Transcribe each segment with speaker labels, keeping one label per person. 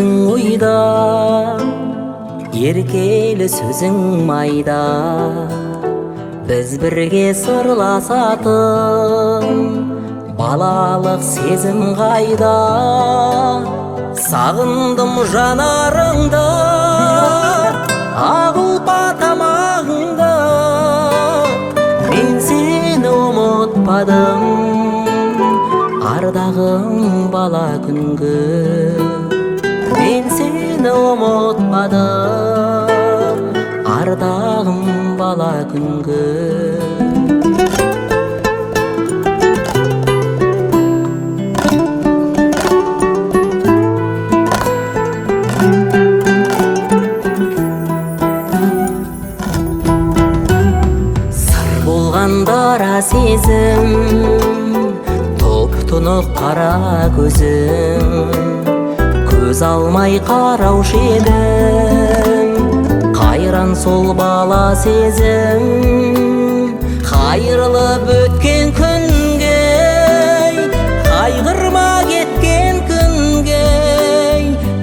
Speaker 1: көзің ойда, еркелі сөзің майда. Біз бірге сырласатын балалық сезім қайда. Сағындым жанарыңды, ақ ұлпа тамағыңды. Мен сені ұмытпадым, ардағым бала күнгі. Мен сені ұмытпадым, ардағым бала күнгі. Сыр болғандара сезім, тұнық қара көзім. Көз алмай қараушы едім, қайран сол бала сезім. Қайырлып өткен күнге, қайғырма кеткен күнге.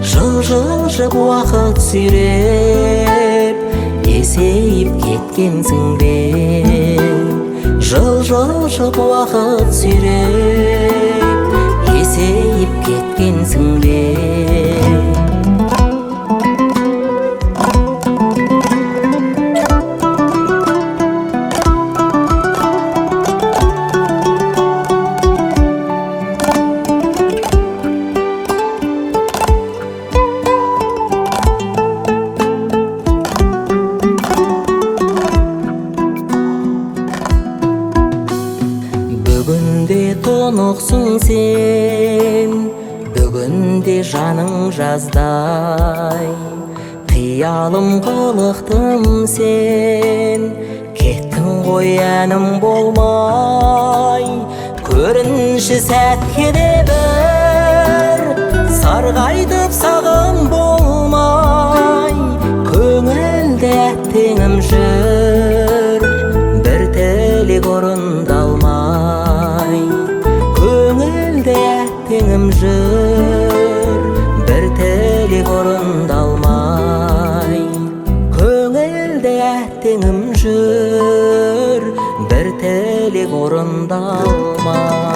Speaker 1: Жылжып уақыт сүйреп, есейіп кеткенсің бе. Жылжып уақыт сүйреп, есейіп кеткенсің бе. Бүгінде тұнықсың сен, бүгінде жаның жаздай. Қиялым қылықтым сен, кеттің ғой әнім болмай. Көрінші сәтке де бір, сарғайтып сағым болмай. Көңілде әттеңім жүр, бір тілек орындалмай. Көңілде әттеңім жүр, бір тілек орындалмай. Көңілде әттеңім жүр, бір тілек орындалмай.